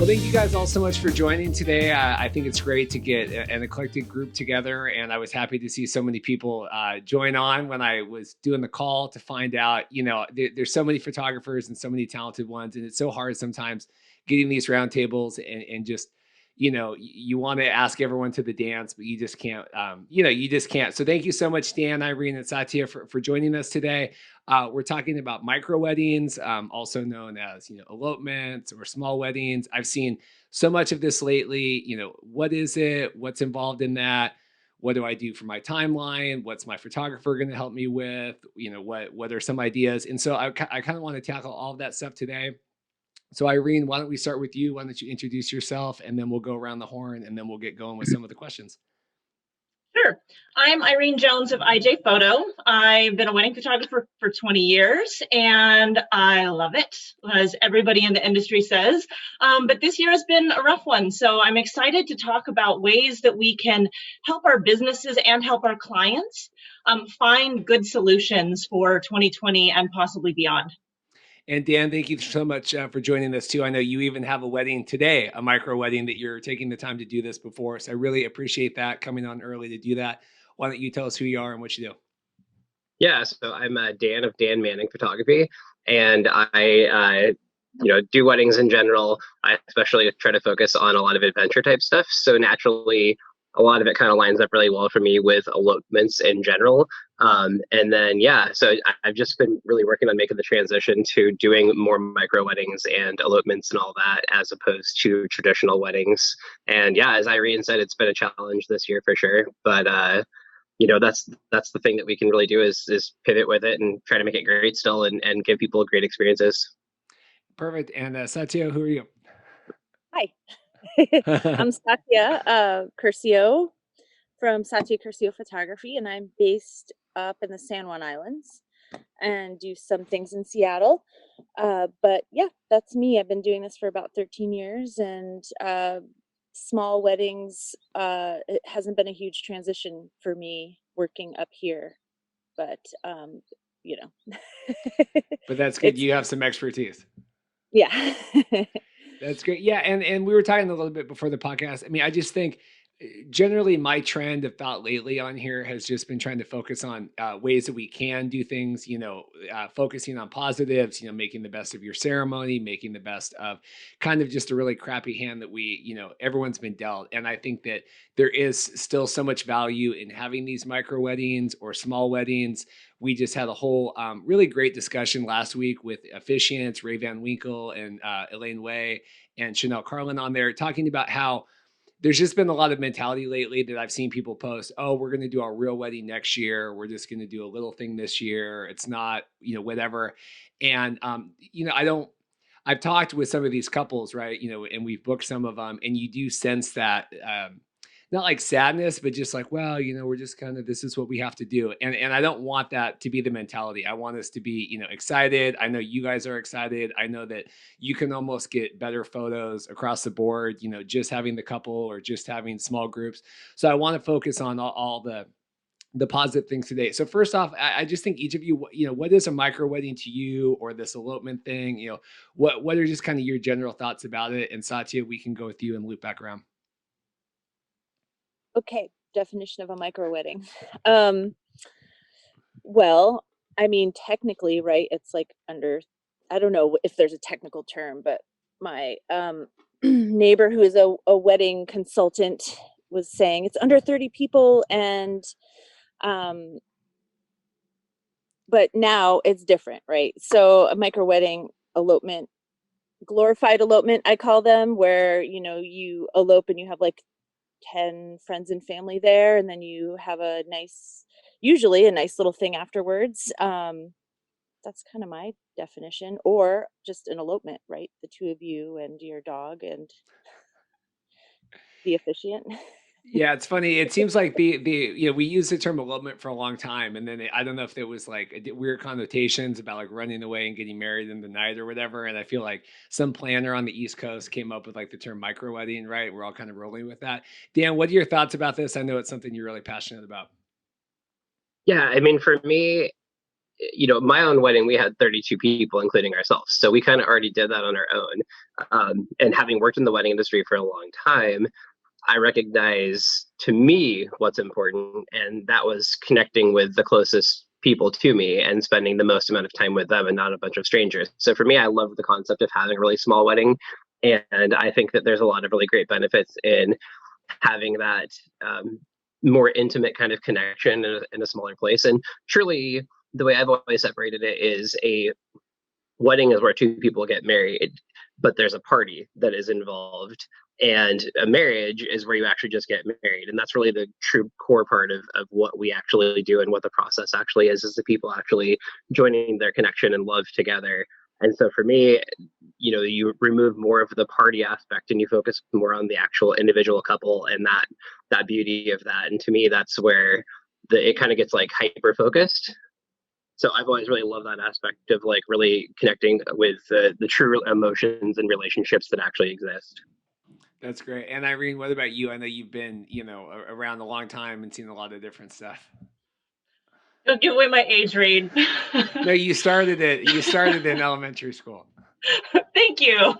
Well, thank you guys all so much for joining today. I think it's great to get an eclectic group together, and I was happy to see so many people join on when I was doing the call to find out, there's so many photographers and so many talented ones, and it's so hard sometimes getting these roundtables and just, you want to ask everyone to the dance, but you just can't, you just can't. So thank you so much, Dan, Irene, and Satya for joining us today. We're talking about micro weddings, also known as, elopements or small weddings. I've seen so much of this lately. What is it? What's involved in that? What do I do for my timeline? What's my photographer going to help me with? What are some ideas? And so I kind of want to tackle all of that stuff today. So Irene, why don't we start with you? Why don't you introduce yourself, and then we'll go around the horn, and then we'll get going with some of the questions. Sure. I'm Irene Jones of IJ Photo. I've been a wedding photographer for 20 years, and I love it, as everybody in the industry says. But this year has been a rough one, so I'm excited to talk about ways that we can help our businesses and help our clients find good solutions for 2020 and possibly beyond. And Dan, thank you so much for joining us too. I know you even have a wedding today, a micro wedding that you're taking the time to do this before. So I really appreciate that, coming on early to do that. Why don't you tell us who you are and what you do? Yeah, so I'm Dan of Dan Manning Photography, and I do weddings in general. I especially try to focus on a lot of adventure type stuff. So naturally, a lot of it kind of lines up really well for me with elopements in general. And then, so I've just been really working on making the transition to doing more micro weddings and elopements and all that, as opposed to traditional weddings. And yeah, as Irene said, it's been a challenge this year for sure. But that's the thing that we can really do is pivot with it and try to make it great still and give people great experiences. Perfect. And Satya, who are you? Hi. I'm Satya Curcio from Satya Curcio Photography, and I'm based up in the San Juan Islands and do some things in Seattle. But yeah, that's me. I've been doing this for about 13 years, and small weddings, it hasn't been a huge transition for me working up here, but But that's good. You have some expertise. Yeah. That's great. Yeah. And we were talking a little bit before the podcast. I mean, I just think generally my trend of thought lately on here has just been trying to focus on ways that we can do things, focusing on positives, making the best of your ceremony, making the best of kind of just a really crappy hand that everyone's been dealt. And I think that there is still so much value in having these micro weddings or small weddings. We just had a whole really great discussion last week with officiants Ray Van Winkle and Elaine Way and Chanel Carlin on there, talking about how there's just been a lot of mentality lately that I've seen people post, oh, we're going to do our real wedding next year. We're just going to do a little thing this year. It's not, whatever. And, I've talked with some of these couples, right, and we've booked some of them, and you do sense that, not like sadness, but just like, well, we're just kind of, this is what we have to do. And I don't want that to be the mentality. I want us to be, excited. I know you guys are excited. I know that you can almost get better photos across the board, just having the couple or just having small groups. So I want to focus on all the positive things today. So first off, I just think each of you, what is a micro wedding to you, or this elopement thing? What are just kind of your general thoughts about it? And Satya, we can go with you and loop back around. Okay, definition of a micro wedding. Well, I mean, technically, right, it's like I don't know if there's a technical term, but my neighbor who is a wedding consultant was saying it's under 30 people, and but now it's different, right? So a micro wedding, elopement, glorified elopement, I call them, where you elope and you have like 10 friends and family there, and then you have usually a nice little thing afterwards. That's kind of my definition. Or just an elopement, right? The two of you and your dog and the officiant. Yeah, it's funny. It seems like we use the term elopement for a long time, and then I don't know if there was like weird connotations about like running away and getting married in the night or whatever. And I feel like some planner on the East Coast came up with like the term micro wedding, right? We're all kind of rolling with that. Dan, what are your thoughts about this? I know it's something you're really passionate about. Yeah, I mean, for me, my own wedding, we had 32 people, including ourselves. So we kind of already did that on our own. And having worked in the wedding industry for a long time, I recognize, to me, what's important. And that was connecting with the closest people to me and spending the most amount of time with them and not a bunch of strangers. So for me, I love the concept of having a really small wedding. And I think that there's a lot of really great benefits in having that more intimate kind of connection in a smaller place. And truly, the way I've always separated it is a wedding is where two people get married, but there's a party that is involved. And a marriage is where you actually just get married. And that's really the true core part of what we actually do and what the process actually is the people actually joining their connection and love together. And so for me, you remove more of the party aspect and you focus more on the actual individual couple and that beauty of that. And to me, that's where it kind of gets like hyper focused. So I've always really loved that aspect of like really connecting with the true emotions and relationships that actually exist. That's great. And Irene, what about you? I know you've been, around a long time and seen a lot of different stuff. Don't give away my age, Reed. No, you started in elementary school. Thank you.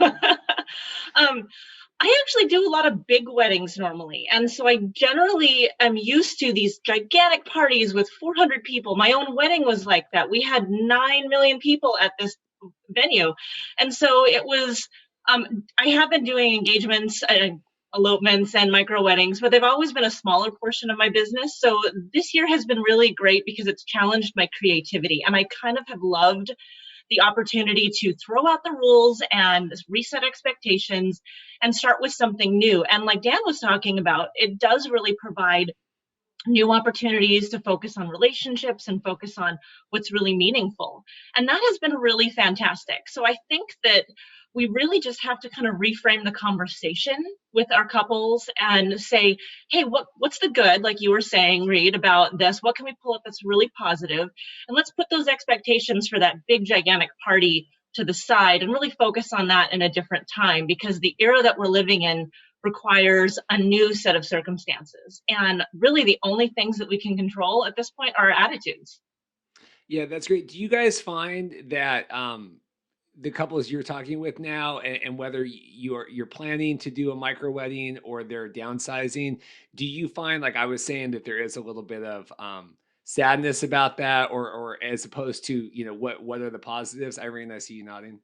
I actually do a lot of big weddings normally. And so I generally am used to these gigantic parties with 400 people. My own wedding was like that. We had 9 million people at this venue. And so it was, I have been doing engagements, elopements and micro weddings, but they've always been a smaller portion of my business. So this year has been really great because it's challenged my creativity. And I kind of have loved the opportunity to throw out the rules and reset expectations and start with something new. And like Dan was talking about, it does really provide new opportunities to focus on relationships and focus on what's really meaningful. And that has been really fantastic. So I think that we really just have to kind of reframe the conversation with our couples and say, hey, what's the good, like you were saying, Reed, about this? What can we pull up that's really positive? And let's put those expectations for that big, gigantic party to the side and really focus on that in a different time, because the era that we're living in requires a new set of circumstances. And really the only things that we can control at this point are our attitudes. Yeah, that's great. Do you guys find that the couples you're talking with now, and whether you're planning to do a micro wedding or they're downsizing, do you find, like I was saying, that there is a little bit of sadness about that, or as opposed to, what are the positives? Irene, I see you nodding.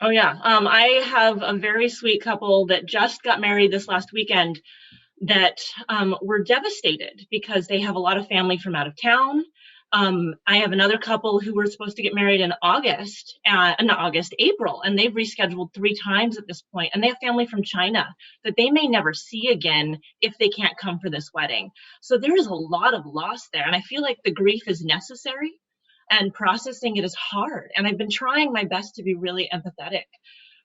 Oh yeah. I have a very sweet couple that just got married this last weekend that were devastated because they have a lot of family from out of town. I have another couple who were supposed to get married in April, and they've rescheduled 3 times at this point, and they have family from China that they may never see again if they can't come for this wedding. So there is a lot of loss there, and I feel like the grief is necessary and processing it is hard. And I've been trying my best to be really empathetic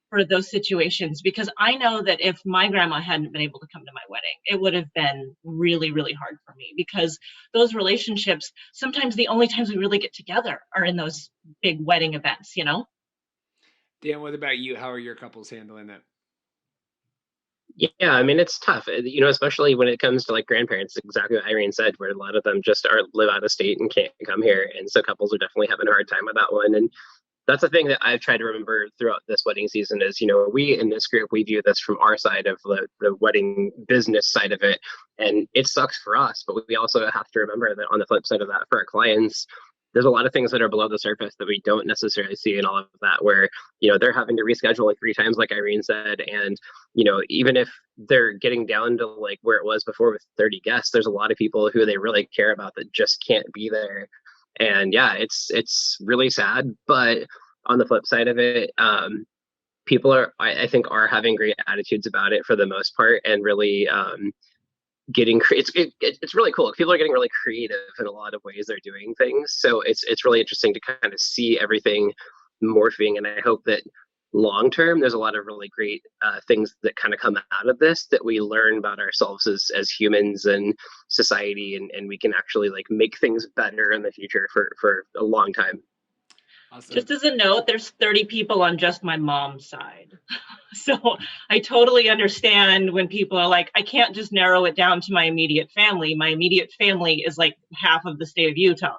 for those situations, because I know that if my grandma hadn't been able to come to my wedding, it would have been really, really hard for me, because those relationships, sometimes the only times we really get together are in those big wedding events, Dan, what about you? How are your couples handling that? Yeah, I mean, it's tough, especially when it comes to like grandparents, exactly what Irene said, where a lot of them just live out of state and can't come here. And so couples are definitely having a hard time with that one. And that's the thing that I've tried to remember throughout this wedding season is, we in this group, we view this from our side of the wedding business side of it. And it sucks for us, but we also have to remember that on the flip side of that, for our clients, there's a lot of things that are below the surface that we don't necessarily see in all of that, where, they're having to reschedule like 3 times, like Irene said. And, even if they're getting down to like where it was before with 30 guests, there's a lot of people who they really care about that just can't be there. And yeah, it's really sad. But on the flip side of it, people I think are having great attitudes about it for the most part, and really it's really cool. People are getting really creative in a lot of ways they're doing things. So it's really interesting to kind of see everything morphing. And I hope that long term, there's a lot of really great things that kind of come out of this, that we learn about ourselves as humans and society, and we can actually like make things better in the future for a long time. Awesome. Just as a note, there's 30 people on just my mom's side. So I totally understand when people are like, I can't just narrow it down to my immediate family. My immediate family is like half of the state of Utah.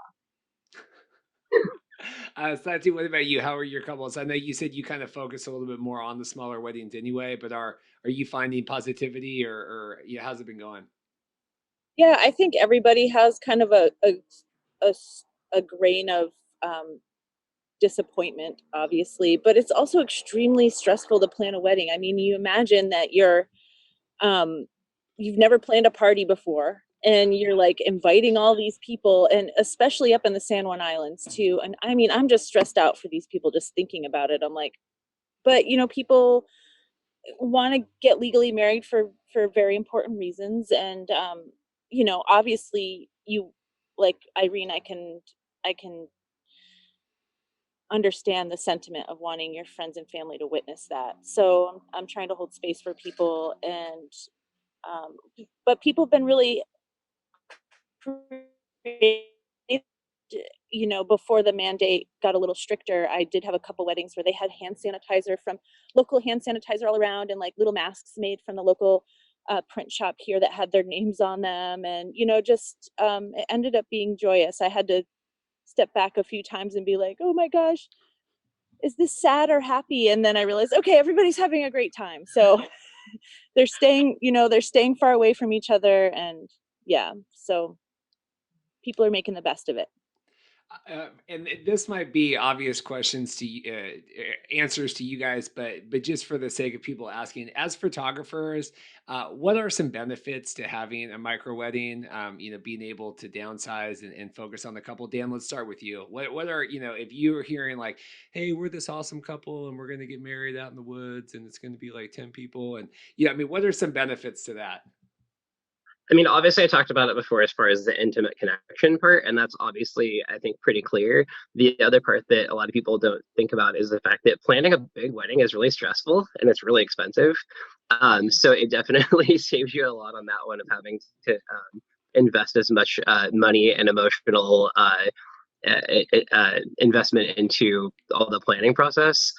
Satya, what about you? How are your couples? I know you said you kind of focus a little bit more on the smaller weddings anyway, but are you finding positivity or yeah, how's it been going? Yeah, I think everybody has kind of a s- a grain of um, disappointment, obviously, but it's also extremely stressful to plan a wedding. I mean, you imagine that um, you've never planned a party before, and you're like inviting all these people, and especially up in the San Juan Islands too. And I mean, I'm just stressed out for these people just thinking about it. I'm like, but people want to get legally married for very important reasons, and obviously you, like Irene, I can understand the sentiment of wanting your friends and family to witness that. So I'm trying to hold space for people, and um, but people have been really creative. Before the mandate got a little stricter, I did have a couple weddings where they had hand sanitizer from local hand sanitizer all around, and like little masks made from the local print shop here that had their names on them, and just it ended up being joyous. I had to step back a few times and be like, oh my gosh, is this sad or happy? And then I realized, okay, everybody's having a great time. So they're staying far away from each other, and yeah, so people are making the best of it. And this might be obvious questions to answers to you guys, but just for the sake of people asking, as photographers, what are some benefits to having a micro wedding? Being able to downsize and focus on the couple. Dan, let's start with you. What are if you are hearing like, hey, we're this awesome couple and we're going to get married out in the woods and it's going to be like 10 people, and yeah, I mean, what are some benefits to that? I mean, obviously, I talked about it before as far as the intimate connection part, and that's obviously, I think, pretty clear. The other part that a lot of people don't think about is the fact that planning a big wedding is really stressful and it's really expensive. So it definitely saves you a lot on that one of having to invest as much money and emotional investment into all the planning process.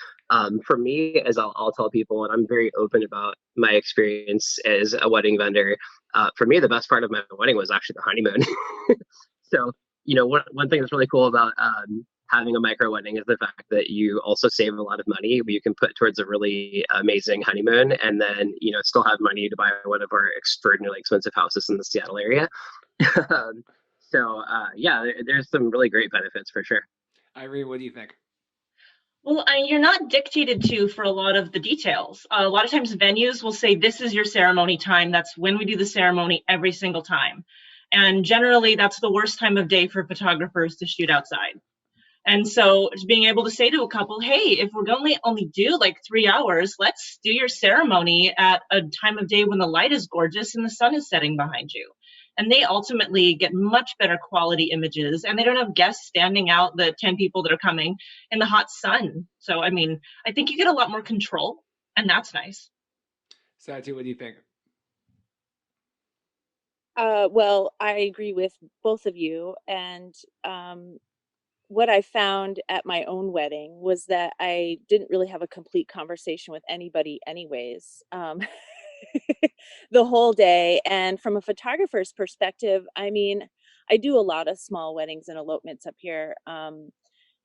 For me, as I'll tell people, and I'm very open about my experience as a wedding vendor. For me, the best part of my wedding was actually the honeymoon. So, one thing that's really cool about having a micro wedding is the fact that you also save a lot of money. You can put towards a really amazing honeymoon, and then still have money to buy one of our extraordinarily expensive houses in the Seattle area. um, yeah, there's some really great benefits for sure. Irene, what do you think? Well, you're not dictated to for a lot of the details. A lot of times venues will say, this is your ceremony time. That's when we do the ceremony every single time. And generally, that's the worst time of day for photographers to shoot outside. And so just being able to say to a couple, hey, if we're going to only do like 3 hours, let's do your ceremony at a time of day when the light is gorgeous and the sun is setting behind you. And they ultimately get much better quality images, and they don't have guests standing out, the 10 people that are coming in the hot sun. So, I mean, I think you get a lot more control, and that's nice. Satya, what do you think? Well, I agree with both of you, and um, what I found at my own wedding was that I didn't really have a complete conversation with anybody, anyways, the whole day. And from a photographer's perspective, I mean, I do a lot of small weddings and elopements up here.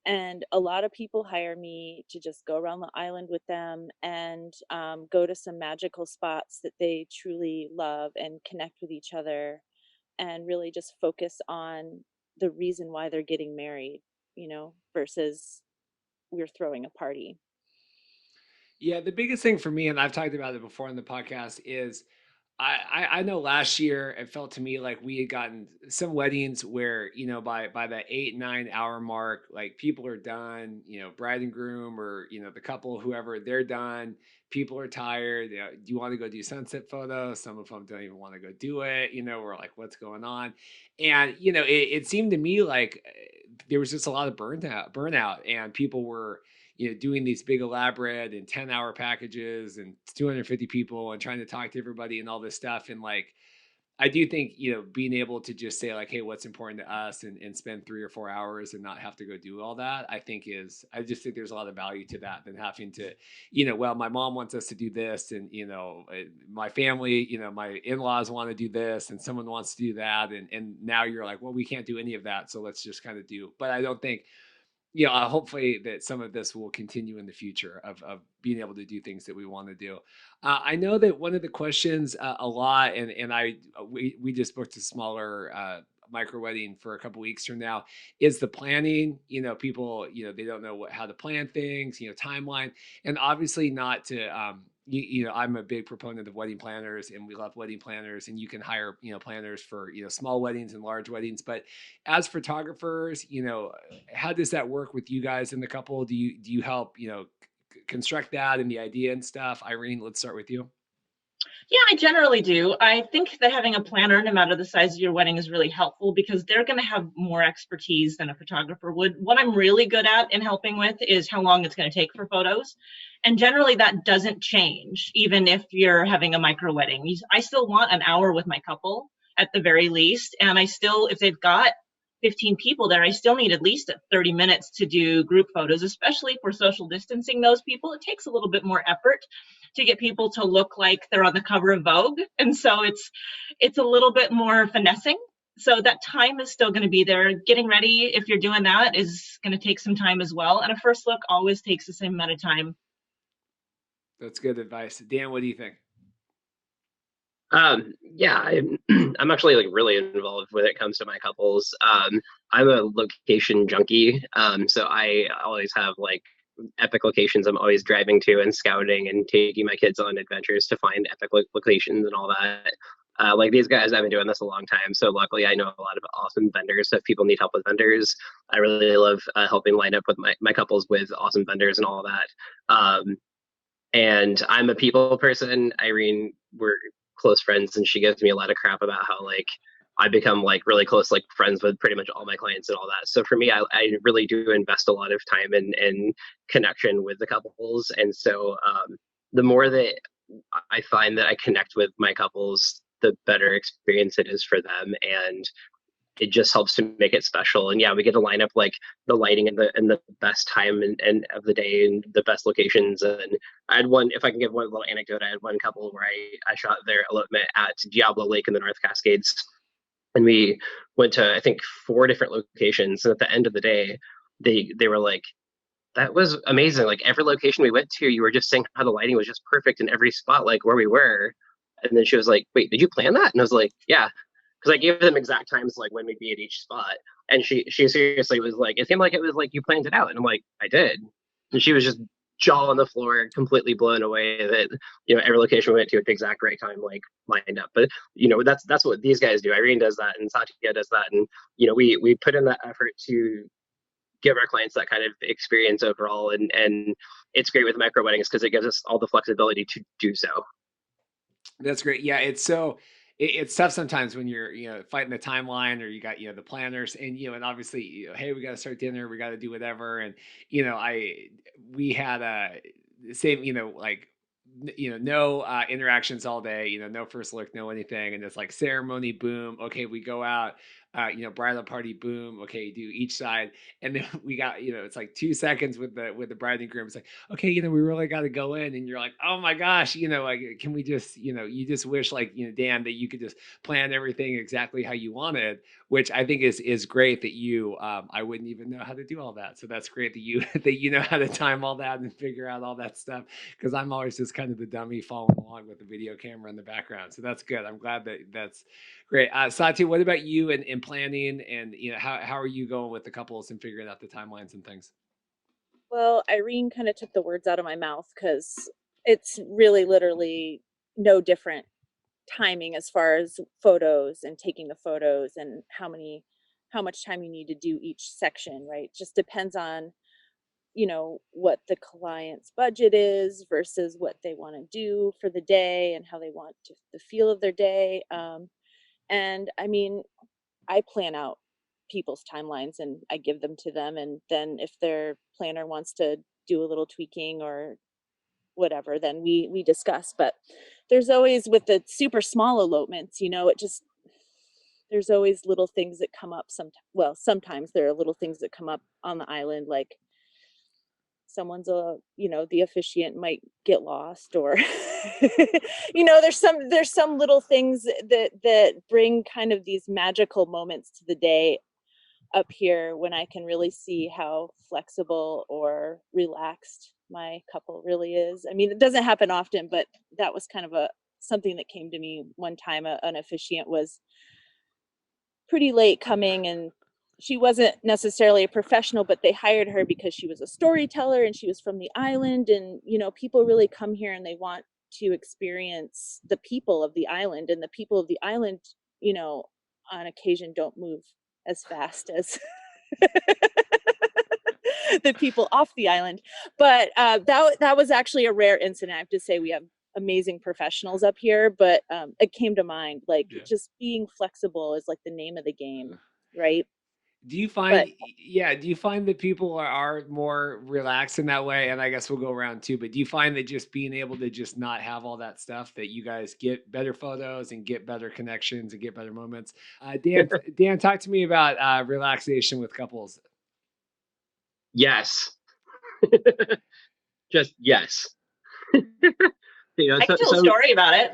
And a lot of people hire me to just go around the island with them, and go to some magical spots that they truly love and connect with each other, and really just focus on the reason why they're getting married, versus we're throwing a party. Yeah, the biggest thing for me, and I've talked about it before on the podcast, is I know last year it felt to me like we had gotten some weddings where by the 8-9 hour mark, like people are done, bride and groom, or the couple, whoever, they're done. People are tired. Do you want to go do sunset photos? Some of them don't even want to go do it. We're like, what's going on? And it seemed to me like there was just a lot of burnout, and people were doing these big elaborate and 10-hour packages and 250 people and trying to talk to everybody and all this stuff. And like, I do think, being able to just say like, hey, what's important to us, and spend 3 or 4 hours and not have to go do all that, I just think there's a lot of value to that than having to, well, my mom wants us to do this, and, my family, my in-laws want to do this, and someone wants to do that. And now you're like, well, we can't do any of that. So let's just kind of do, but I don't think, hopefully that some of this will continue in the future of being able to do things that we want to do. I know that one of the questions a lot, we just booked a smaller micro wedding for a couple weeks from now, is the planning. People, they don't know how to plan things, timeline, and obviously not to. I'm a big proponent of wedding planners, and we love wedding planners, and you can hire planners for small weddings and large weddings, but as photographers, how does that work with you guys in the couple? Do you help, construct that and the idea and stuff? Irene, let's start with you. Yeah, I generally do. I think that having a planner, no matter the size of your wedding, is really helpful because they're going to have more expertise than a photographer would. What I'm really good at in helping with is how long it's going to take for photos. And generally, that doesn't change, even if you're having a micro wedding. I still want an hour with my couple at the very least. And I still, if they've got 15 people there, I still need at least 30 minutes to do group photos, especially for social distancing those people. It takes a little bit more effort to get people to look like they're on the cover of Vogue. And so it's a little bit more finessing. So that time is still going to be there. Getting ready, if you're doing that, is going to take some time as well. And a first look always takes the same amount of time. That's good advice. Dan, what do you think? Yeah, I'm actually like really involved when it comes to my couples. I'm a location junkie. So I always have like epic locations I'm always driving to and scouting and taking my kids on adventures to find epic locations and all that. Like these guys, I've been doing this a long time. So luckily I know a lot of awesome vendors. So if people need help with vendors, I really love helping line up with my couples with awesome vendors and all of that. And I'm a people person. Irene, we're close friends, and she gives me a lot of crap about how like I become like really close like friends with pretty much all my clients and all that. So for me, I really do invest a lot of time and connection with the couples. And so the more that I find that I connect with my couples, the better experience it is for them. And it just helps to make it special. And yeah, we get to line up like the lighting and the best time and of the day and the best locations. And I had one, if I can give one little anecdote, I had one couple where I shot their elopement at Diablo Lake in the North Cascades. And we went to, I think, 4 different locations. And at the end of the day, they were like, that was amazing. Like every location we went to, you were just saying how the lighting was just perfect in every spot, like where we were. And then she was like, wait, did you plan that? And I was like, yeah, because I gave them exact times like when we'd be at each spot. And she seriously was like, it seemed like it was like you planned it out. And I'm like, I did. And she was just jaw on the floor, completely blown away that every location we went to at the exact right time like lined up. But that's what these guys do. Irene does that, and Satya does that, and we put in that effort to give our clients that kind of experience overall. And it's great with micro weddings because it gives us all the flexibility to do so. That's great. Yeah, it's tough sometimes when you're fighting the timeline, or you got the planners, and obviously hey, we got to start dinner, we got to do whatever, and we had a same like no interactions all day, no first look, no anything, and it's like ceremony, boom, okay, we go out, bridal party, boom, okay, do each side, and then we got it's like 2 seconds with the bride and groom. It's like, okay, we really got to go in, and you're like, oh my gosh, like, can we just you just wish, like, Dan, that you could just plan everything exactly how you wanted, which I think is great that I wouldn't even know how to do all that, so that's great that you that you know how to time all that and figure out all that stuff, because I'm always just kind of the dummy following along with the video camera in the background. So that's good. I'm glad that's great. Satya, what about you and planning, and how are you going with the couples and figuring out the timelines and things? Well, Irene kind of took the words out of my mouth, because it's really literally no different timing as far as photos and taking the photos and how much time you need to do each section, right? Just depends on what the client's budget is versus what they want to do for the day and how they want the feel of their day. And I mean, I plan out people's timelines and I give them to them, and then if their planner wants to do a little tweaking or whatever, then we discuss. But there's always, with the super small elopements, there's always little things that come up. Sometimes there are little things that come up on the island, like someone's the officiant might get lost, or there's some little things that bring kind of these magical moments to the day. up here when I can really see how flexible or relaxed my couple really is. I mean, it doesn't happen often, but that was kind of a something that came to me one time. An officiant was pretty late coming, and she wasn't necessarily a professional, but they hired her because she was a storyteller and she was from the island. And people really come here and they want to experience the people of the island, and the people of the island, you know on occasion don't move as fast as the people off the island. But that was actually a rare incident. I have to say, we have amazing professionals up here, but it came to mind, like, Yeah. just being flexible is like the name of the game, right? Do you find, But yeah, do you find that people are more relaxed in that way? And I guess we'll go around too, but do you find that just being able to just not have all that stuff, that you guys get better photos and get better connections and get better moments? Dan, talk to me about relaxation with couples. Yes. Just yes. I can So, tell a story about it.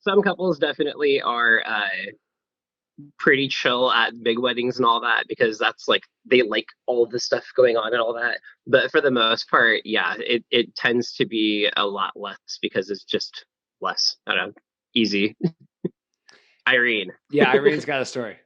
some couples definitely are pretty chill at big weddings and all that, because that's like they like all the stuff going on and all that. But for the most part, yeah, it tends to be a lot less because it's just less, I don't know, easy. Irene. Yeah, Irene's got a story.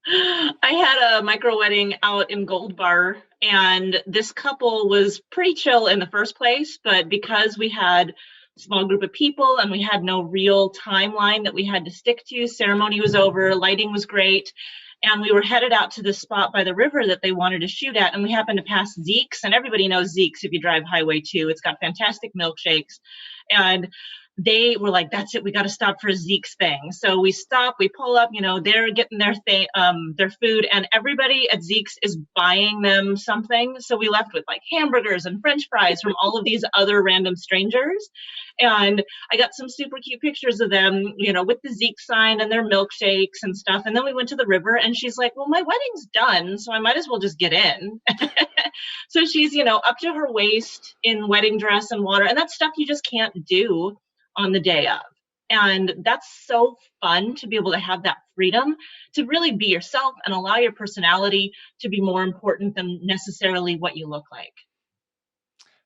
I had a micro wedding out in Gold Bar, and this couple was pretty chill in the first place, but because we had a small group of people and we had no real timeline that we had to stick to, ceremony was over, lighting was great, and we were headed out to the spot by the river that they wanted to shoot at, and we happened to pass Zeke's, and everybody knows Zeke's if you drive Highway 2. It's got fantastic milkshakes, and they were like, that's it, we got to stop for a Zeke's thing. So we stop, we pull up, they're getting their food, and everybody at Zeke's is buying them something. So we left with like hamburgers and French fries from all of these other random strangers. And I got some super cute pictures of them, with the Zeke sign and their milkshakes and stuff. And then we went to the river, and she's like, well, my wedding's done, so I might as well just get in. So she's, up to her waist in wedding dress and water, and that's stuff you just can't do on the day of. And that's so fun to be able to have that freedom to really be yourself and allow your personality to be more important than necessarily what you look like.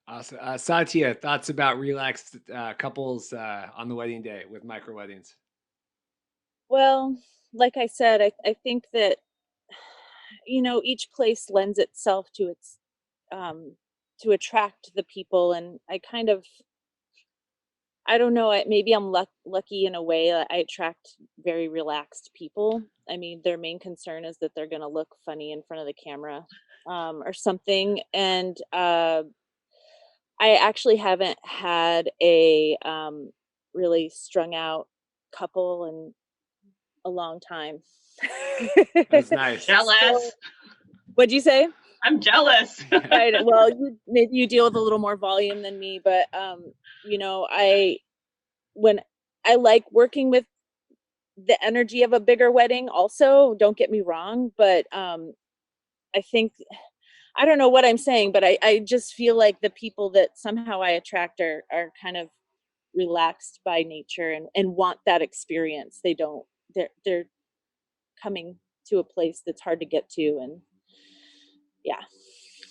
Awesome. Satya, thoughts about relaxed couples on the wedding day with micro weddings? well, like I said, I think that each place lends itself to its to attract the people. And I don't know, maybe I'm lucky in a way that I attract very relaxed people. I mean, their main concern is that they're going to look funny in front of the camera, or something. And I actually haven't had a really strung out couple in a long time. That's nice. Jealous. So, what'd you say? I'm jealous. Right. Well, maybe you deal with a little more volume than me, but I when I like working with the energy of a bigger wedding also, don't get me wrong, but I think, I don't know what I'm saying, but I just feel like the people that somehow I attract are kind of relaxed by nature, and want that experience. They're coming to a place that's hard to get to. And yeah.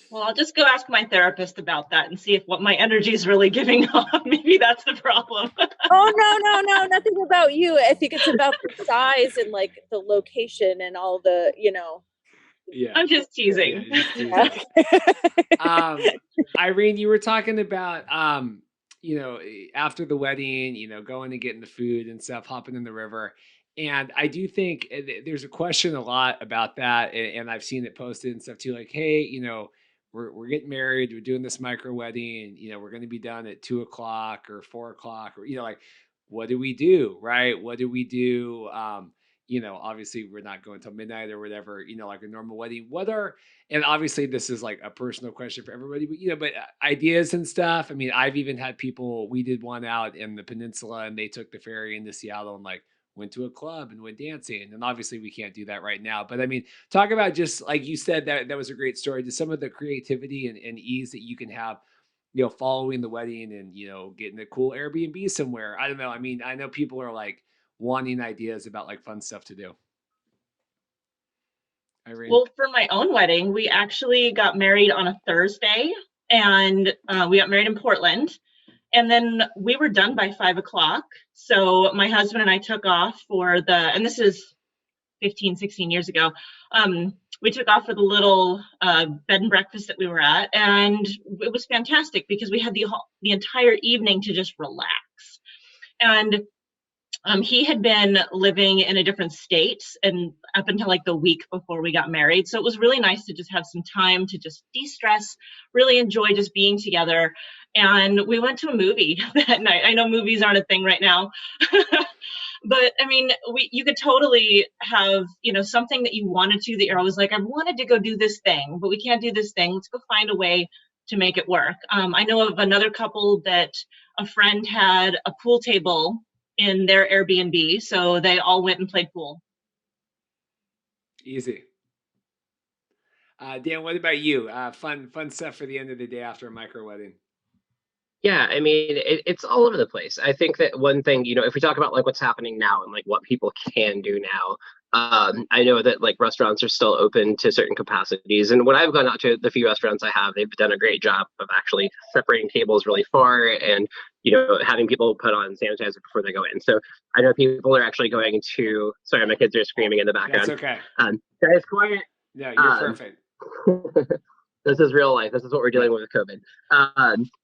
Well, I'll just go ask my therapist about that and see if what my energy is really giving off. Maybe that's the problem. Oh, no, nothing about you. I think it's about the size and like the location and all the, Yeah. I'm just teasing. Yeah, just teasing. Irene, you were talking about, after the wedding, going and getting the food and stuff, hopping in the river. And I do think there's a question a lot about that. And I've seen it posted and stuff too, like, hey, we're getting married, we're doing this micro wedding, we're going to be done at 2 o'clock or 4 o'clock, or, like, what do we do? Right. What do we do? Obviously we're not going till midnight or whatever, like a normal wedding. And obviously this is like a personal question for everybody, but ideas and stuff. I mean, I've even had people, we did one out in the peninsula and they took the ferry into Seattle and like went to a club and went dancing. And obviously we can't do that right now, but I mean, talk about, just like you said, that was a great story, to some of the creativity and ease that you can have, following the wedding and, getting a cool Airbnb somewhere. I don't know. I mean, I know people are like wanting ideas about like fun stuff to do. Irene? Well, for my own wedding, we actually got married on a Thursday, and we got married in Portland. And then we were done by 5 o'clock. So my husband and I took off for and this is 15, 16 years ago. We took off for the little bed and breakfast that we were at. And it was fantastic because we had the entire evening to just relax. And he had been living in a different state and up until like the week before we got married. So it was really nice to just have some time to just de-stress, really enjoy just being together. And we went to a movie that night. I know movies aren't a thing right now. But I mean, you could totally have, something that you wanted to, that you're always like, I wanted to go do this thing, but we can't do this thing. Let's go find a way to make it work. I know of another couple that a friend had a pool table in their Airbnb, so they all went and played pool. Easy. Dan, what about you? Fun stuff for the end of the day after a micro wedding. Yeah, I mean, it's all over the place. I think that one thing, if we talk about like what's happening now and like what people can do now, I know that like restaurants are still open to certain capacities. And when I've gone out to the few restaurants I have, they've done a great job of actually separating tables really far and, having people put on sanitizer before they go in. So I know people are actually going to, sorry, my kids are screaming in the background. That's okay. Guys, quiet. No, you're perfect. This is real life. This is what we're dealing with COVID.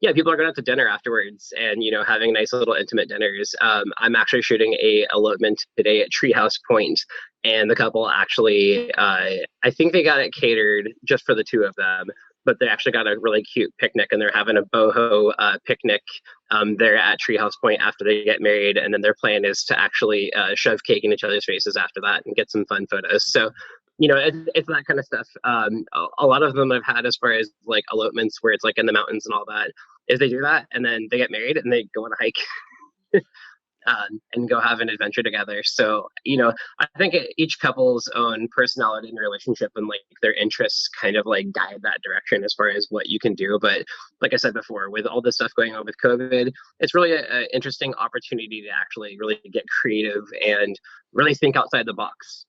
Yeah, people are going out to dinner afterwards and, having nice little intimate dinners. I'm actually shooting a elopement today at Treehouse Point, and the couple actually, I think they got it catered just for the two of them, but they actually got a really cute picnic, and they're having a boho picnic there at Treehouse Point after they get married. And then their plan is to actually shove cake in each other's faces after that and get some fun photos. So it's that kind of stuff. A lot of them I've had as far as like elopements where it's like in the mountains and all that, is they do that and then they get married and they go on a hike and go have an adventure together. So, I think each couple's own personality and relationship and like their interests kind of like guide that direction as far as what you can do. But like I said before, with all this stuff going on with COVID, it's really an interesting opportunity to actually really get creative and really think outside the box.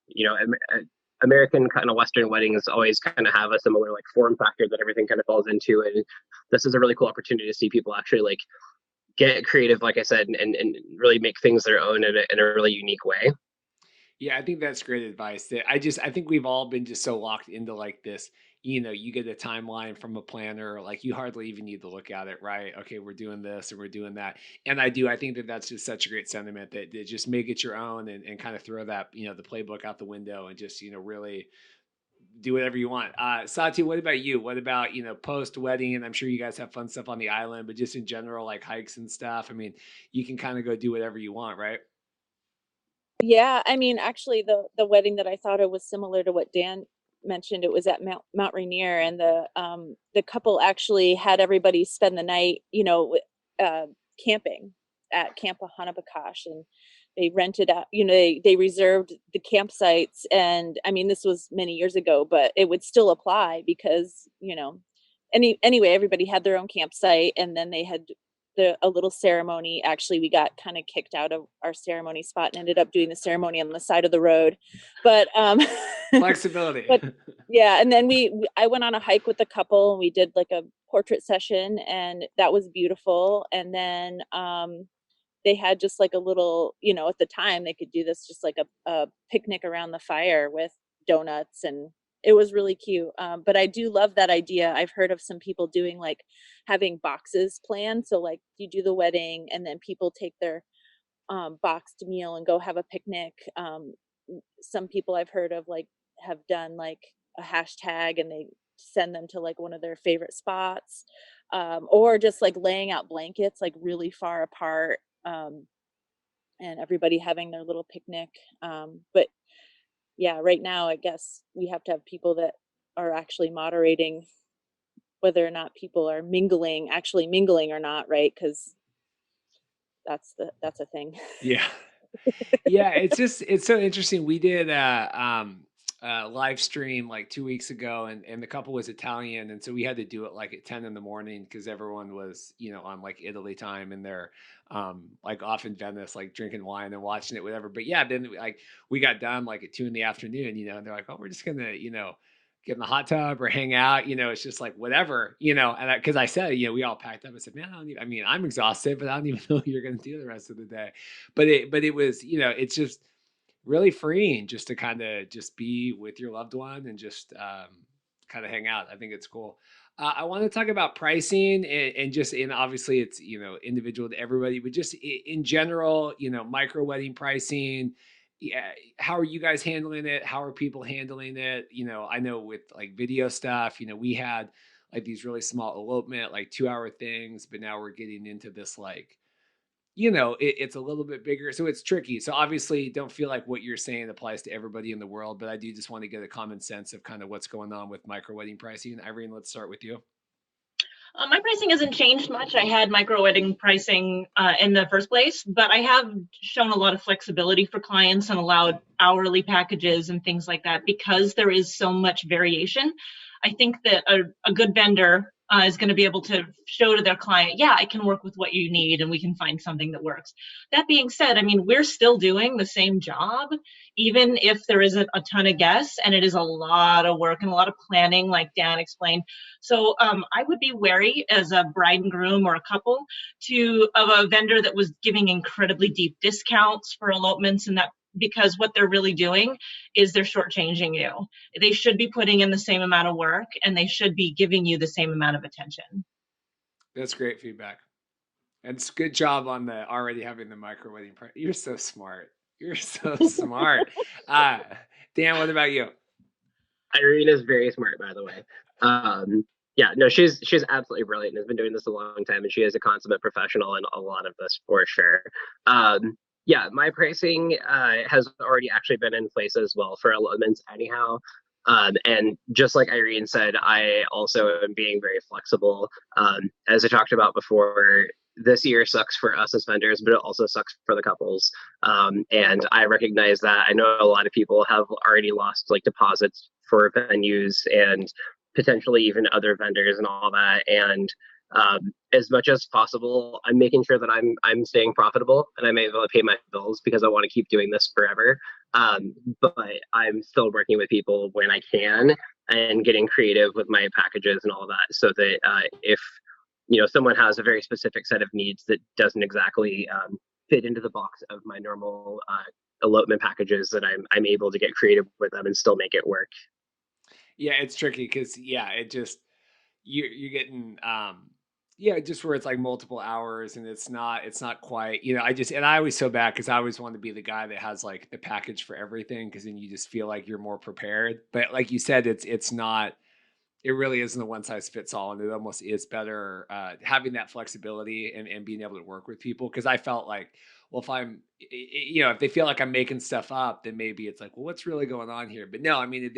American kind of Western weddings always kind of have a similar like form factor that everything kind of falls into. And this is a really cool opportunity to see people actually like get creative, like I said, and really make things their own in a really unique way. Yeah, I think that's great advice. I think we've all been just so locked into like this, you get a timeline from a planner, like you hardly even need to look at it, right? Okay, we're doing this and we're doing that. And I think that that's just such a great sentiment that just make it your own and kind of throw that, the playbook out the window and just, really do whatever you want. Satya, what about you? What about, post wedding? And I'm sure you guys have fun stuff on the island, but just in general, like hikes and stuff. I mean, you can kind of go do whatever you want, right? Yeah, I mean, actually, the wedding that I thought of was similar to what Dan mentioned. It was at Mount Rainier, and the couple actually had everybody spend the night, camping at Camp Hanapakash, and they rented out, they reserved the campsites, and I mean, this was many years ago, but it would still apply because, anyway, everybody had their own campsite, and then they had a little ceremony. Actually, we got kind of kicked out of our ceremony spot and ended up doing the ceremony on the side of the road. But Flexibility. but yeah, and then I went on a hike with a couple and we did like a portrait session, and that was beautiful. And then they had just like a little, at the time they could do this just like a picnic around the fire with donuts, and it was really cute. But I do love that idea. I've heard of some people doing like having boxes planned. So like you do the wedding and then people take their boxed meal and go have a picnic. Some people I've heard of like have done like a hashtag and they send them to like one of their favorite spots, or just like laying out blankets like really far apart, and everybody having their little picnic. But yeah, right now, I guess we have to have people that are actually moderating whether or not people are actually mingling or not, right? Because that's a thing. Yeah. Yeah, it's so interesting. We did live stream like 2 weeks ago, and the couple was Italian, and so we had to do it like at 10 in the morning because everyone was, on like Italy time, and they're like off in Venice, like drinking wine and watching it, whatever. But yeah, then like we got done like at 2 in the afternoon, and they're like, oh, we're just gonna, get in the hot tub or hang out, it's just like whatever, and because I said, we all packed up. I said, man, I mean, I'm exhausted, but I don't even know what you're gonna do the rest of the day. But it was, it's just really freeing just to kind of just be with your loved one and just kind of hang out. I think it's cool. I want to talk about pricing and just, and obviously it's, individual to everybody, but just in general, micro wedding pricing. Yeah. How are you guys handling it? How are people handling it? I know with like video stuff, we had like these really small elopement, like 2 hour things, but now we're getting into this like, it's a little bit bigger. So it's tricky. So obviously don't feel like what you're saying applies to everybody in the world, but I do just want to get a common sense of kind of what's going on with micro wedding pricing. Irene, let's start with you. My pricing hasn't changed much. I had micro wedding pricing in the first place, but I have shown a lot of flexibility for clients and allowed hourly packages and things like that because there is so much variation. I think that a good vendor is going to be able to show to their client, yeah, I can work with what you need and we can find something that works. That being said, I mean, we're still doing the same job, even if there isn't a ton of guests and it is a lot of work and a lot of planning, like Dan explained. So I would be wary as a bride and groom or a couple of a vendor that was giving incredibly deep discounts for elopements and that, because what they're really doing is they're shortchanging you. They should be putting in the same amount of work and they should be giving you the same amount of attention. That's great feedback. And it's good job on the already having the micro wedding price. You're so smart. You're so smart. Dan, what about you? Irene is very smart, by the way. Yeah, no, she's absolutely brilliant and has been doing this a long time, and she is a consummate professional in a lot of this for sure. Yeah, my pricing has already actually been in place as well for elopements anyhow. And just like Irene said, I also am being very flexible. As I talked about before, this year sucks for us as vendors, but it also sucks for the couples. And I recognize that. I know a lot of people have already lost like deposits for venues and potentially even other vendors and all that. And as much as possible, I'm making sure that I'm staying profitable and I'm able to pay my bills because I want to keep doing this forever. But I'm still working with people when I can and getting creative with my packages and all that, so that if someone has a very specific set of needs that doesn't exactly fit into the box of my normal elopement packages, that I'm able to get creative with them and still make it work. Yeah, it's tricky because it just you're getting just where it's like multiple hours and it's not quite, I always so bad because I always want to be the guy that has like the package for everything because then you just feel like you're more prepared. But like you said, it's not, it really isn't a one size fits all, and it almost is better having that flexibility and being able to work with people, because I felt like, well, if I'm if they feel like I'm making stuff up, then maybe it's like, well, what's really going on here? But no, I mean,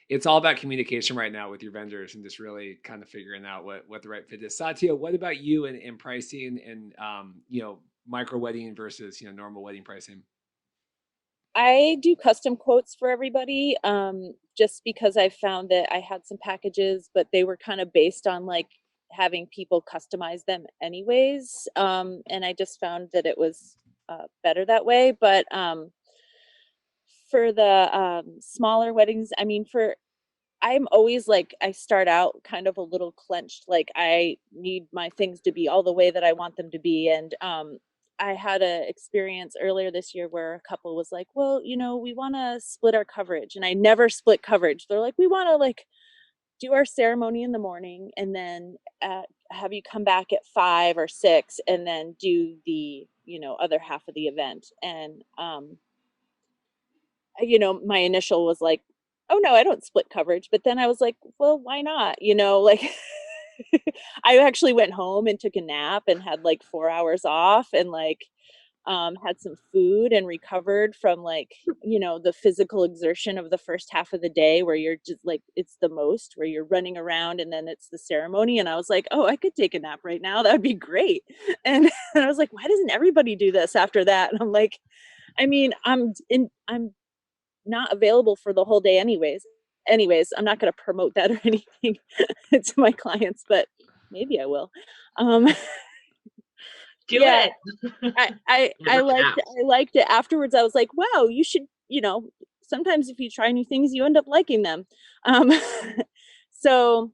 it's all about communication right now with your vendors and just really kind of figuring out what the right fit is. Satya, what about you and pricing and micro wedding versus normal wedding pricing? I do custom quotes for everybody, just because I found that I had some packages, but they were kind of based on like having people customize them anyways. And I just found that it was better that way. But for the smaller weddings, I mean, I'm always like, I start out kind of a little clenched, like I need my things to be all the way that I want them to be. And I had a experience earlier this year where a couple was like, well, we want to split our coverage. And I never split coverage. They're like, we want to like do our ceremony in the morning and then have you come back at 5 or 6 and then do the, other half of the event. And my initial was like, oh no, I don't split coverage. But then I was like, well, why not? Like I actually went home and took a nap and had like 4 hours off and like had some food and recovered from like, the physical exertion of the first half of the day where you're just like, it's the most where you're running around and then it's the ceremony. And I was like, oh, I could take a nap right now. That would be great. And I was like, why doesn't everybody do this after that? And I'm like, I mean, I'm not available for the whole day anyways. I'm not going to promote that or anything to my clients, but maybe I will. Do Yeah, it. Yeah, bring an app. I liked it afterwards. I was like, wow, you should, sometimes if you try new things, you end up liking them. Um, so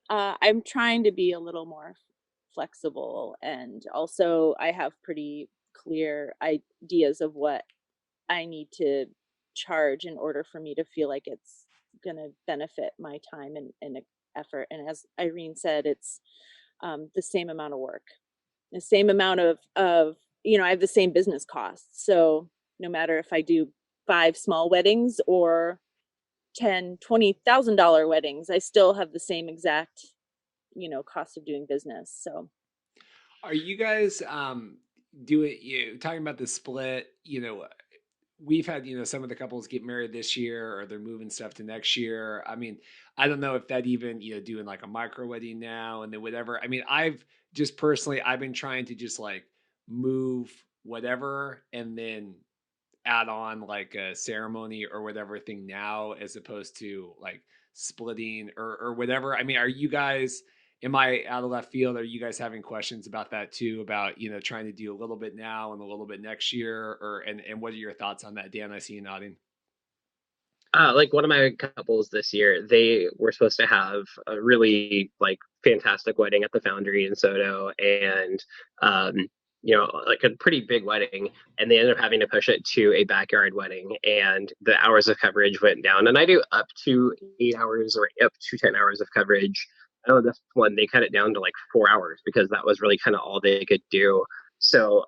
I'm trying to be a little more flexible, and also I have pretty clear ideas of what I need to charge in order for me to feel like it's going to benefit my time and effort. And as Irene said, it's the same amount of work, the same amount of I have the same business costs. So no matter if I do 5 small weddings or 10, $20,000 weddings, I still have the same exact cost of doing business. So Are you guys doing you talking about the split? We've had some of the couples get married this year, or they're moving stuff to next year. I mean, I don't know if that even doing like a micro wedding now and then whatever. I mean, I've just personally I've been trying to just like move whatever and then add on like a ceremony or whatever thing now, as opposed to like splitting or whatever. I mean, are you guys, am I out of left field? Are you guys having questions about that too, about trying to do a little bit now and a little bit next year? Or and what are your thoughts on that, Dan? I see you nodding. Like one of my couples this year, they were supposed to have a really like fantastic wedding at the Foundry in Soto, and um, like a pretty big wedding, and they ended up having to push it to a backyard wedding, and the hours of coverage went down. And I do up to 8 hours or up to 10 hours of coverage. I know this one they cut it down to like 4 hours because that was really kind of all they could do. So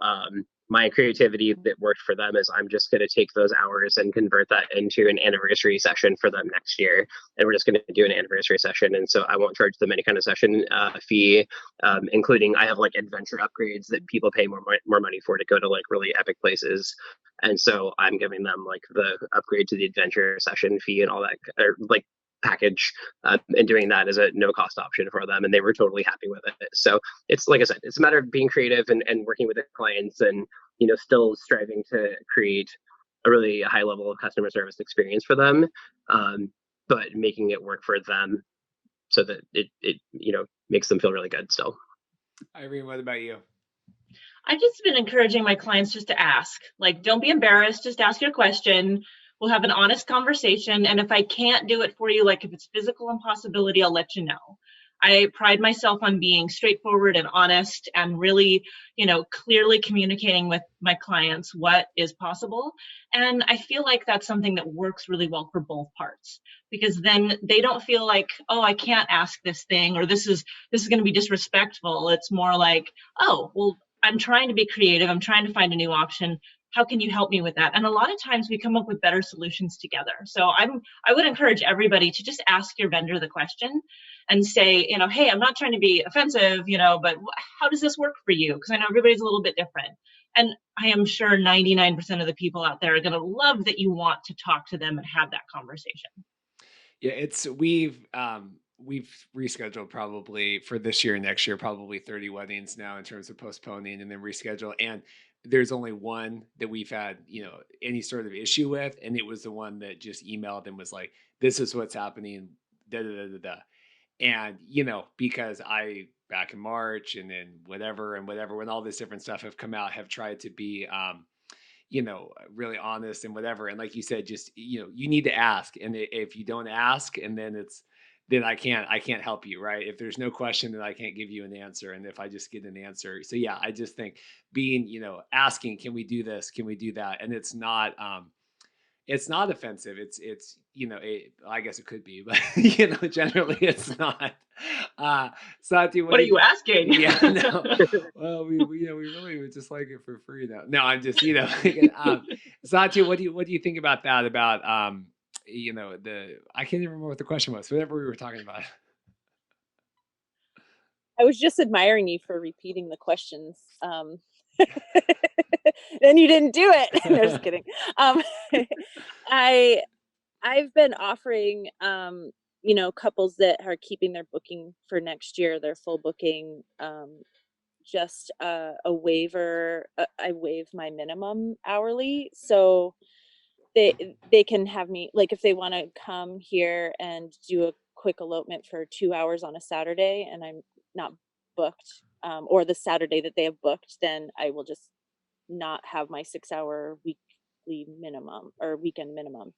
my creativity that worked for them is I'm just going to take those hours and convert that into an anniversary session for them next year. And we're just going to do an anniversary session. And so I won't charge them any kind of session fee, including I have like adventure upgrades that people pay more money for to go to like really epic places. And so I'm giving them like the upgrade to the adventure session fee and all that, or like package, and doing that as a no cost option for them, and they were totally happy with it. So it's like I said, it's a matter of being creative and working with the clients, and still striving to create a really high level of customer service experience for them, but making it work for them so that it makes them feel really good still. Irene, what about you? I've just been encouraging my clients just to ask. Like, don't be embarrassed. Just ask your question. We'll have an honest conversation. And if I can't do it for you, like if it's physical impossibility, I'll let you know. I pride myself on being straightforward and honest and really, clearly communicating with my clients what is possible. And I feel like that's something that works really well for both parts, because then they don't feel like, oh, I can't ask this thing, or this is going to be disrespectful. It's more like, oh, well, I'm trying to be creative. I'm trying to find a new option. How can you help me with that? And a lot of times we come up with better solutions together. So I would encourage everybody to just ask your vendor the question and say, hey, I'm not trying to be offensive, but how does this work for you? Because I know everybody's a little bit different. And I am sure 99% of the people out there are going to love that you want to talk to them and have that conversation. Yeah, we've rescheduled probably for this year and next year, probably 30 weddings now in terms of postponing and then reschedule. And there's only one that we've had, any sort of issue with. And it was the one that just emailed and was like, this is what's happening, da da da da da. And, because I back in March and then whatever and whatever, when all this different stuff have come out, have tried to be really honest and whatever. And like you said, just, you need to ask. And if you don't ask, and then I can't help you, right? If there's no question, then I can't give you an answer. And if I just get an answer. So yeah, I just think being, asking, can we do this? Can we do that? And it's not offensive. I guess it could be, but generally it's not. Satya, What are you asking? Yeah, no. Well, we really would just like it for free now. No, I'm just, Satya, what do you think about that? About I can't even remember what the question was. Whatever we were talking about. I was just admiring you for repeating the questions. Then you didn't do it. No, just kidding. I've been offering, couples that are keeping their booking for next year, their full booking, just a waiver. I waive my minimum hourly. So they can have me, like, if they want to come here and do a quick elopement for 2 hours on a Saturday and I'm not booked, or the Saturday that they have booked, then I will just not have my 6 hour weekly minimum or weekend minimum.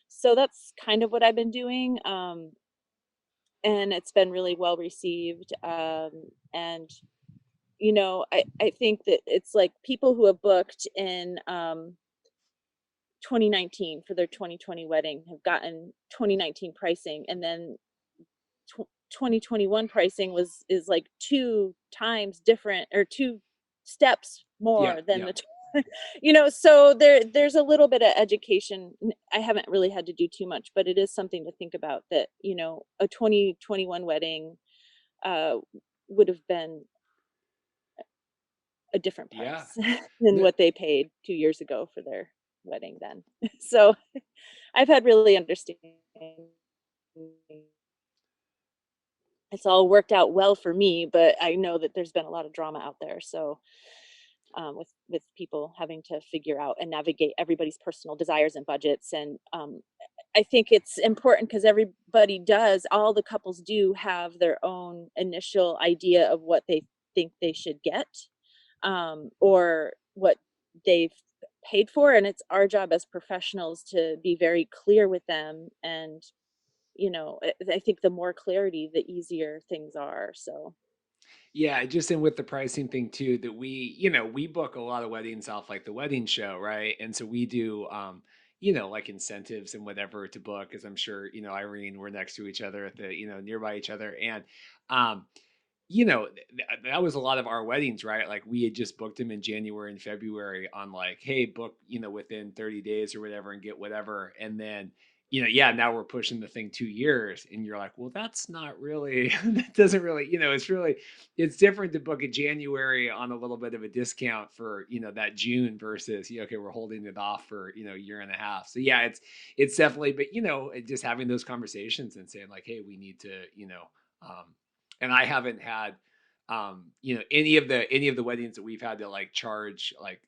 So that's kind of what I've been doing. And it's been really well received. And I think that it's like people who have booked in 2019 for their 2020 wedding have gotten 2019 pricing, and then 2021 pricing is like 2 times different, or 2 steps Yeah, more than yeah. the so there's a little bit of education. I haven't really had to do too much, but it is something to think about, that a 2021 wedding uh would have been a different Yeah. price than No, what they paid 2 years ago for their wedding then. So I've had really understanding. It's all worked out well for me, but I know that there's been a lot of drama out there. So with people having to figure out and navigate everybody's personal desires and budgets, and I think it's important because all the couples do have their own initial idea of what they think they should get, or what they've paid for, and it's our job as professionals to be very clear with them. And I think the more clarity, the easier things are. So yeah, just in with the pricing thing too, that we book a lot of weddings off like the wedding show, right? And so we do, like incentives and whatever to book, as I'm sure, Irene, we're next to each other at the, nearby each other. And, um, that was a lot of our weddings, right? Like we had just booked them in January and February on like, hey, book, within 30 days or whatever and get whatever. And then, yeah, now we're pushing the thing 2 years and you're like, well, that's not really, that doesn't really, it's different to book a January on a little bit of a discount for, that June versus, okay, we're holding it off for, a year and a half. So yeah, it's definitely, but just having those conversations and saying like, hey, we need to, um, and I haven't had, any of the weddings that we've had to like charge like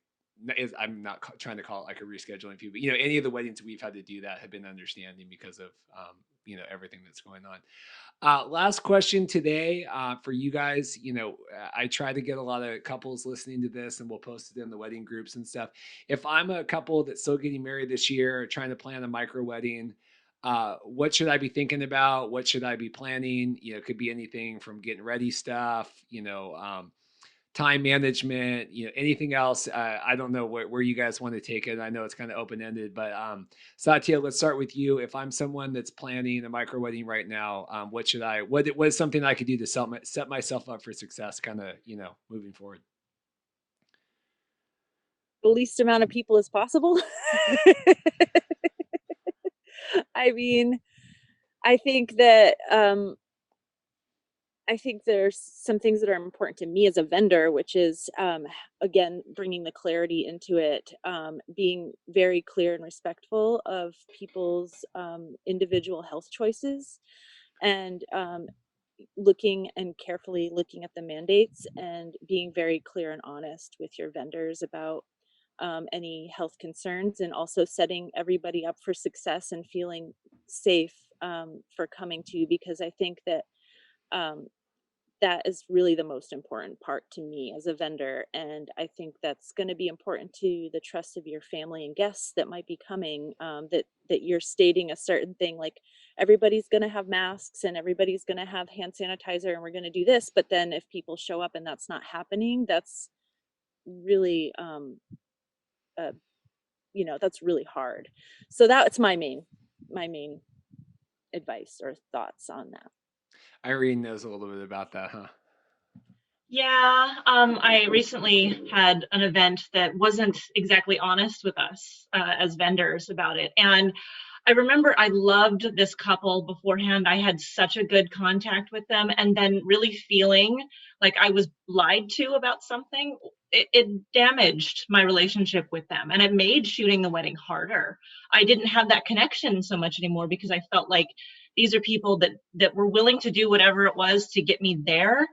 I'm not trying to call it like a rescheduling fee, but any of the weddings that we've had to do that have been understanding because of everything that's going on. Last question today for you guys. I try to get a lot of couples listening to this, and we'll post it in the wedding groups and stuff. If I'm a couple that's still getting married this year, trying to plan a micro wedding, what should I be thinking about? What should I be planning? It could be anything from getting ready stuff, time management, anything else. I don't know where you guys want to take it. I know it's kind of open ended, but Satya, let's start with you. If I'm someone that's planning a micro wedding right now, what is something I could do to set myself up for success, kind of, moving forward? the least amount of people as possible. I mean, I think that I think there's some things that are important to me as a vendor, which is, again, bringing the clarity into it, being very clear and respectful of people's individual health choices, and carefully looking at the mandates, and being very clear and honest with your vendors about any health concerns, and also setting everybody up for success and feeling safe for coming to you, because I think that um, that is really the most important part to me as a vendor. And I think that's going to be important to the trust of your family and guests that might be coming, that you're stating a certain thing, like everybody's going to have masks and everybody's going to have hand sanitizer and we're going to do this. But then if people show up and that's not happening, that's really uh, that's really hard. So that's my main advice or thoughts on that. Irene knows a little bit about that, huh? Yeah, I recently had an event that wasn't exactly honest with us as vendors about it. And I remember I loved this couple beforehand. I had such a good contact with them, and then really feeling like I was lied to about something. It damaged my relationship with them, and it made shooting the wedding harder. I didn't have that connection so much anymore because I felt like these are people that were willing to do whatever it was to get me there,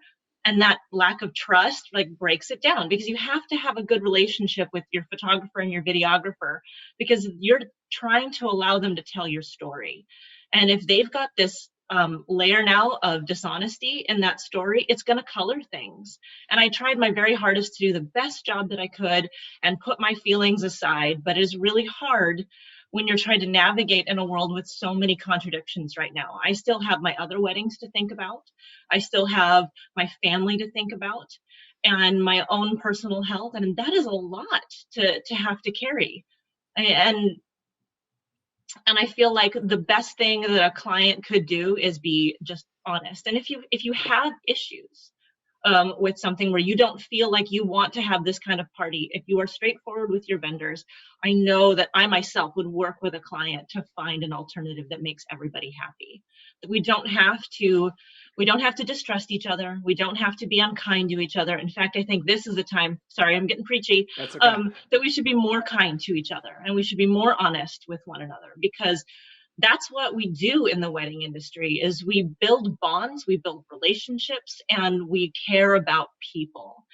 and that lack of trust like breaks it down, because you have to have a good relationship with your photographer and your videographer, because you're trying to allow them to tell your story. And if they've got this layer now of dishonesty in that story, it's going to color things. And I tried my very hardest to do the best job that I could and put my feelings aside, but it's really hard when you're trying to navigate in a world with so many contradictions right now. I still have my other weddings to think about. I still have my family to think about and my own personal health. And that is a lot to have to carry. And I feel like the best thing that a client could do is be just honest. And if you have issues with something where you don't feel like you want to have this kind of party, if you are straightforward with your vendors, I know that I myself would work with a client to find an alternative that makes everybody happy. That we don't have to distrust each other. We don't have to be unkind to each other. In fact, I think this is the time, sorry, I'm getting preachy, That's okay. that we should be more kind to each other and we should be more honest with one another, because that's what we do in the wedding industry is we build bonds, we build relationships, and we care about people.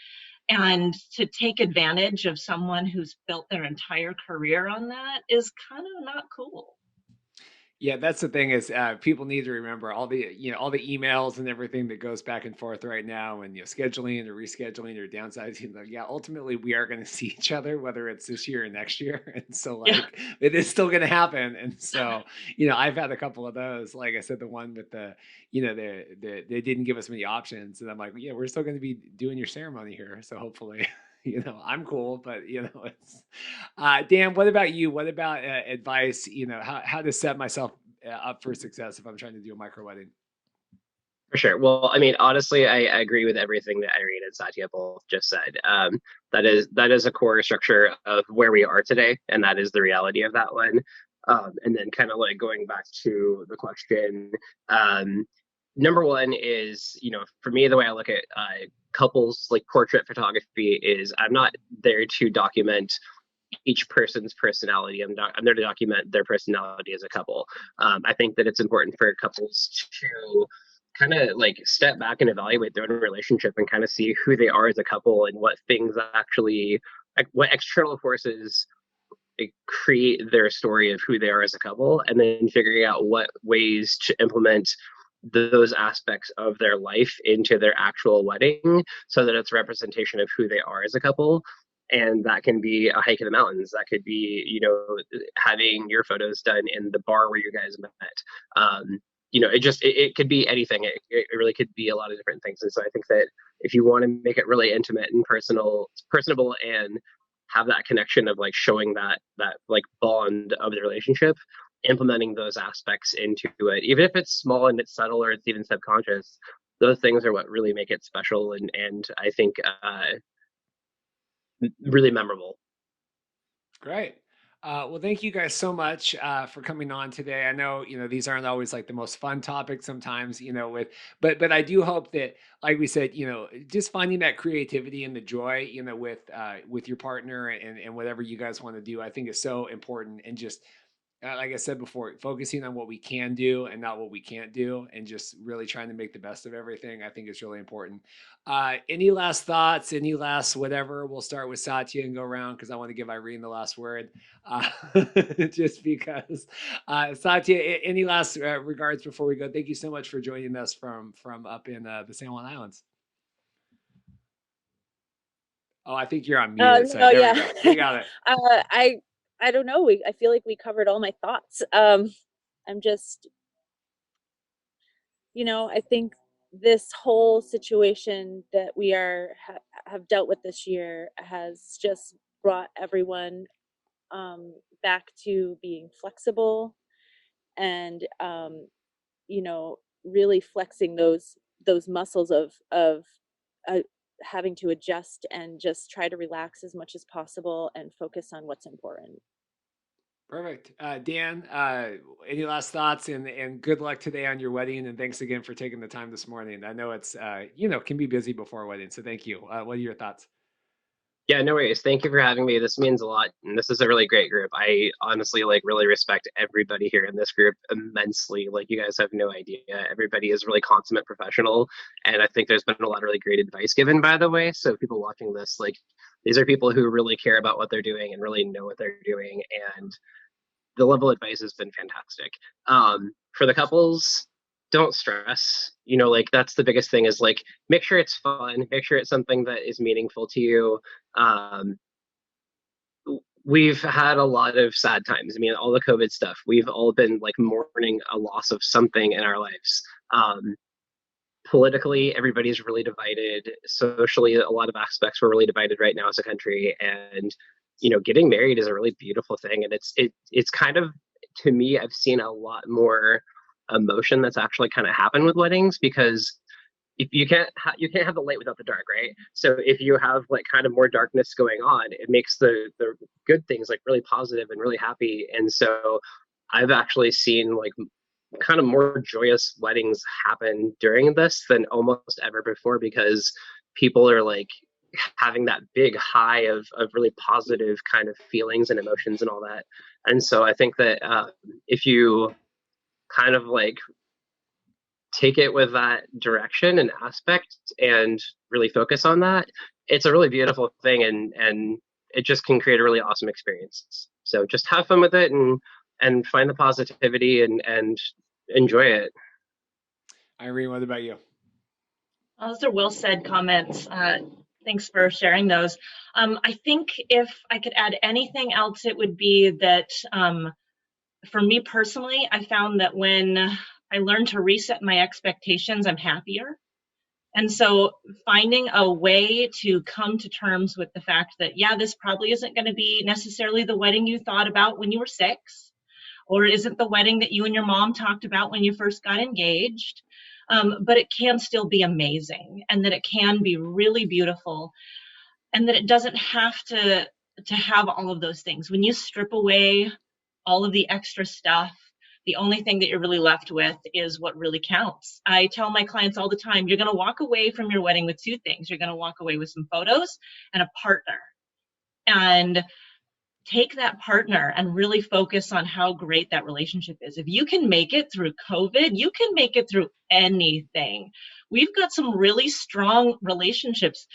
And to take advantage of someone who's built their entire career on that is kind of not cool. Yeah, that's the thing is people need to remember all the all the emails and everything that goes back and forth right now, and scheduling or rescheduling or downsizing. Yeah, ultimately we are going to see each other whether it's this year or next year, and so like Yeah. it is still going to happen. And so I've had a couple of those. Like I said, the one with they didn't give us many options, and I'm like, yeah, we're still going to be doing your ceremony here, so hopefully. I'm cool, but it's Dan, what about you? What about advice? How to set myself up for success if I'm trying to do a micro wedding? For sure. Well, I mean, honestly, I agree with everything that Irene and Satya both just said. That is a core structure of where we are today, and that is the reality of that one. And then, kind of like going back to the question, number one is, for me, the way I look at couples like portrait photography is I'm not there to document each person's personality. I'm there to document their personality as a couple. I think that it's important for couples to kind of like step back and evaluate their own relationship and kind of see who they are as a couple and what things actually, like what external forces create their story of who they are as a couple, and then figuring out what ways to implement those aspects of their life into their actual wedding so that it's a representation of who they are as a couple. And that can be a hike in the mountains. That could be, having your photos done in the bar where you guys met. It could be anything. It really could be a lot of different things. And so I think that if you want to make it really intimate and personable and have that connection of like showing that like bond of the relationship, implementing those aspects into it, even if it's small and it's subtle or it's even subconscious, those things are what really make it special and I think really memorable. Great. Well, thank you guys so much for coming on today. I know these aren't always like the most fun topics sometimes, but I do hope that, like we said, just finding that creativity and the joy, with your partner and whatever you guys want to do, I think is so important. And just like I said before, focusing on what we can do and not what we can't do, and just really trying to make the best of everything, I think is really important. Any last thoughts? Any last whatever? We'll start with Satya and go around because I want to give Irene the last word. Uh, just because. Satya, any last regards before we go? Thank you so much for joining us from up in the San Juan Islands. Oh, I think you're on mute. So No, there yeah. we go. We got it. I don't know. I feel like we covered all my thoughts. I'm just, I think this whole situation that we have dealt with this year has just brought everyone back to being flexible and really flexing those muscles of uh, having to adjust and just try to relax as much as possible and focus on what's important. Perfect. Dan, any last thoughts, and good luck today on your wedding. And thanks again for taking the time this morning. I know it's, can be busy before a wedding. So thank you. What are your thoughts? Yeah, no worries. Thank you for having me. This means a lot. And this is a really great group. I honestly really respect everybody here in this group immensely. Like you guys have no idea. Everybody is really consummate professional. And I think there's been a lot of really great advice given, by the way. So people watching this, like these are people who really care about what they're doing and really know what they're doing. And the level of advice has been fantastic. For the couples, don't stress. Like that's the biggest thing is like make sure it's fun, make sure it's something that is meaningful to you. Um, we've had a lot of sad times. I mean, all the COVID stuff, we've all been like mourning a loss of something in our lives. Politically, everybody's really divided. Socially, a lot of aspects were really divided right now as a country. And getting married is a really beautiful thing, and it's kind of, to me, I've seen a lot more emotion that's actually kind of happened with weddings, because if you can't have the light without the dark, right? So if you have like kind of more darkness going on, it makes the good things like really positive and really happy. And so I've actually seen like kind of more joyous weddings happen during this than almost ever before, because people are like having that big high of really positive kind of feelings and emotions and all that. And so I think that if you kind of like take it with that direction and aspect and really focus on that, it's a really beautiful thing, and it just can create a really awesome experience. So just have fun with it, and find the positivity, and enjoy it. Irene, what about you? Those are well said comments. Thanks for sharing those. I think if I could add anything else, it would be that for me personally, I found that when I learned to reset my expectations, I'm happier. And so finding a way to come to terms with the fact that, yeah, this probably isn't going to be necessarily the wedding you thought about when you were 6, or isn't the wedding that you and your mom talked about when you first got engaged. But it can still be amazing, and that it can be really beautiful, and that it doesn't have to have all of those things. When you strip away all of the extra stuff, the only thing that you're really left with is what really counts. I tell my clients all the time, you're going to walk away from your wedding with 2 things. You're going to walk away with some photos and a partner. And take that partner and really focus on how great that relationship is. If you can make it through COVID, you can make it through anything. We've got some really strong relationships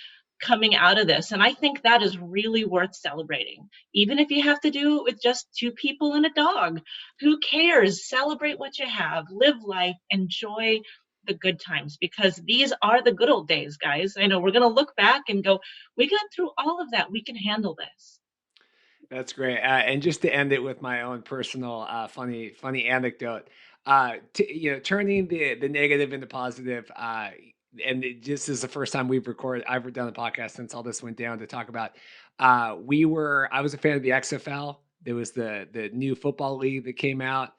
coming out of this, and I think that is really worth celebrating. Even if you have to do it with just 2 people and a dog, who cares? Celebrate what you have, live life, enjoy the good times, because these are the good old days, guys. I know we're going to look back and go, we got through all of that. We can handle this. That's great. And just to end it with my own personal funny anecdote, turning the negative into positive. And this is the first time I've done a podcast since all this went down to talk about. I was a fan of the XFL. There was the new football league that came out.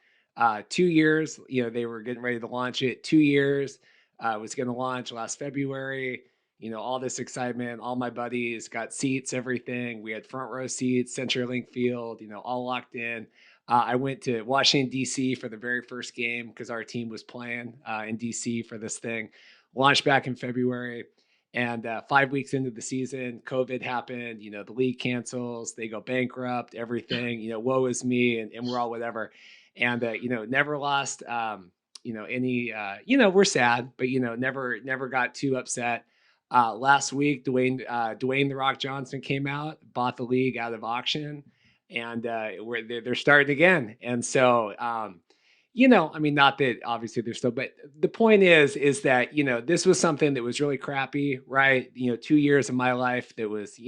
2 years, they were getting ready to launch it. 2 years, was going to launch last February. All this excitement, all my buddies got seats, everything. We had front row seats, CenturyLink Field, all locked in. I went to Washington, D.C. for the very first game because our team was playing in D.C. for this thing. Launched back in February. And 5 weeks into the season, COVID happened. The league cancels. They go bankrupt, everything. Woe is me, and we're all whatever. And, never lost, any, we're sad, but, never got too upset. Last week, Dwayne "The Rock" Johnson came out, bought the league out of auction, and they're starting again. And so, I mean, not that obviously they're still, but the point is that this was something that was really crappy, right? 2 years of my life that was,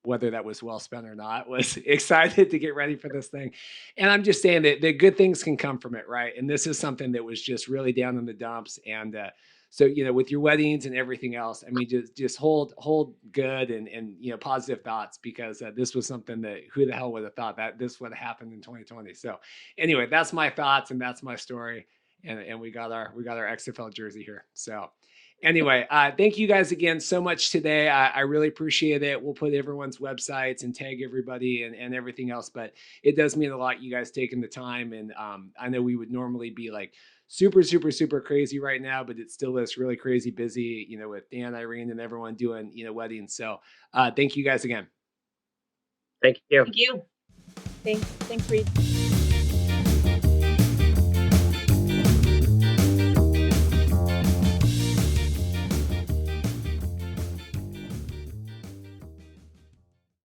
whether that was well spent or not, was excited to get ready for this thing. And I'm just saying that the good things can come from it, right? And this is something that was just really down in the dumps. And so, with your weddings and everything else, I mean, just hold good and positive thoughts, because this was something that who the hell would have thought that this would have happened in 2020. So anyway, that's my thoughts and that's my story. And we got our XFL jersey here. So anyway, thank you guys again so much today. I really appreciate it. We'll put everyone's websites and tag everybody and everything else, but it does mean a lot you guys taking the time. And I know we would normally be like super, super, super crazy right now, but it still is really crazy busy, with Dan, Irene, and everyone doing, weddings. So thank you guys again. Thank you. Thank you. Thanks, Reed.